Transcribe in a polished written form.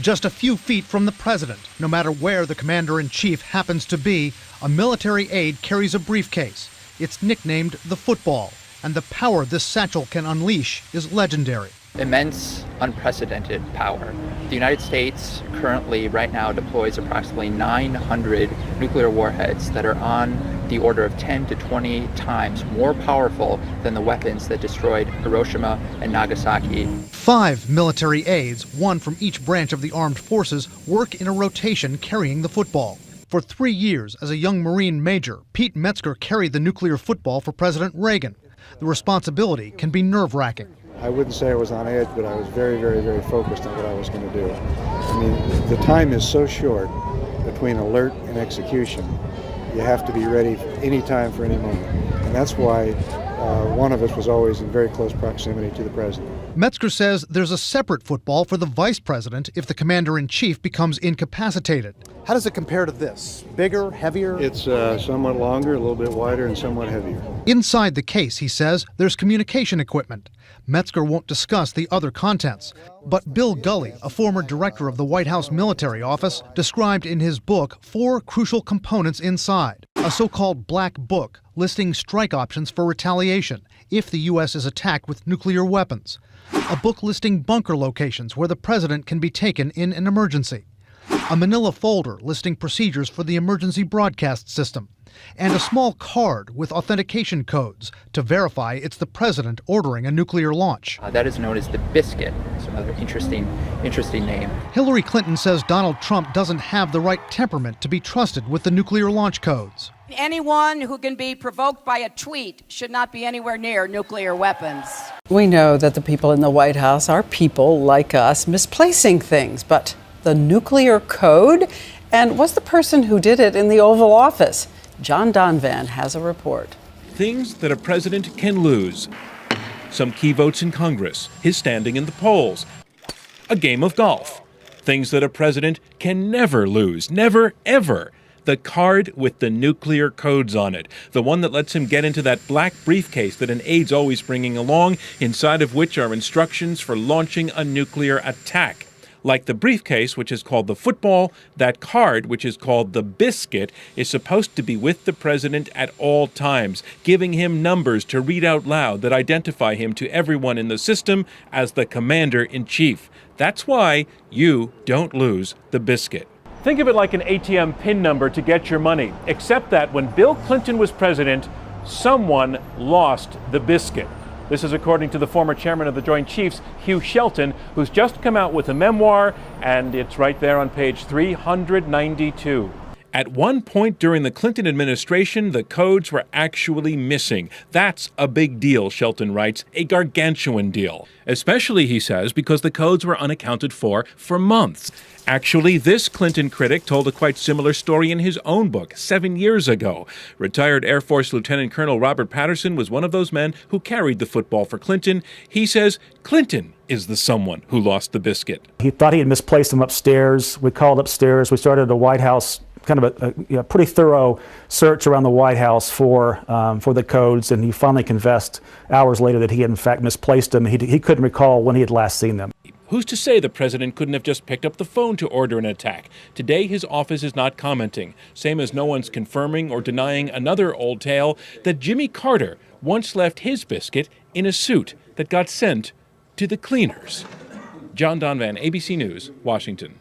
Just a few feet from the president, no matter where the commander-in-chief happens to be, a military aide carries a briefcase. It's nicknamed the football, and the power this satchel can unleash is legendary. Immense, unprecedented power. The United States currently, right now, deploys approximately 900 nuclear warheads that are on the order of 10 to 20 times more powerful than the weapons that destroyed Hiroshima and Nagasaki. 5 military aides, one from each branch of the armed forces, work in a rotation carrying the football. For 3 years, as a young Marine major, Pete Metzger carried the nuclear football for President Reagan. The responsibility can be nerve-wracking. I wouldn't say I was on edge, but I was very, very, very focused on what I was going to do. I mean, the time is so short between alert and execution. You have to be ready any time for any moment. And that's why one of us was always in very close proximity to the president. Metzger says there's a separate football for the vice president if the commander-in-chief becomes incapacitated. How does it compare to this? Bigger, heavier? It's somewhat longer, a little bit wider, and somewhat heavier. Inside the case, he says, there's communication equipment. Metzger won't discuss the other contents. But Bill Gulley, a former director of the White House Military Office, described in his book 4 crucial components inside. A so-called black book listing strike options for retaliation if the U.S. is attacked with nuclear weapons. A book listing bunker locations where the president can be taken in an emergency. A manila folder listing procedures for the emergency broadcast system. And a small card with authentication codes to verify it's the president ordering a nuclear launch. That is known as the biscuit. It's another interesting name. Hillary Clinton says Donald Trump doesn't have the right temperament to be trusted with the nuclear launch codes. Anyone who can be provoked by a tweet should not be anywhere near nuclear weapons. We know that the people in the White House are people like us misplacing things, but the nuclear code? And was the person who did it in the Oval Office? John Donvan has a report. Things that a president can lose. Some key votes in Congress, his standing in the polls, a game of golf. Things that a president can never lose, never, ever. The card with the nuclear codes on it, the one that lets him get into that black briefcase that an aide's always bringing along, inside of which are instructions for launching a nuclear attack. Like the briefcase, which is called the football, that card, which is called the biscuit, is supposed to be with the president at all times, giving him numbers to read out loud that identify him to everyone in the system as the commander-in-chief. That's why you don't lose the biscuit. Think of it like an ATM PIN number to get your money, except that when Bill Clinton was president, someone lost the biscuit. This is according to the former chairman of the Joint Chiefs, Hugh Shelton, who's just come out with a memoir, and it's right there on page 392. At one point during the Clinton administration, the codes were actually missing. That's a big deal, Shelton writes, a gargantuan deal. Especially, he says, because the codes were unaccounted for months. Actually, this Clinton critic told a quite similar story in his own book 7 years ago. Retired Air Force Lieutenant Colonel Robert Patterson was one of those men who carried the football for Clinton. He says Clinton is the someone who lost the biscuit. He thought he had misplaced them upstairs. We called upstairs. We started a White House kind of a pretty thorough search around the White House for the codes, and he finally confessed hours later that he had in fact misplaced them. He couldn't recall when he had last seen them. Who's to say the president couldn't have just picked up the phone to order an attack? Today, his office is not commenting, same as no one's confirming or denying another old tale that Jimmy Carter once left his biscuit in a suit that got sent to the cleaners. John Donvan, ABC News, Washington.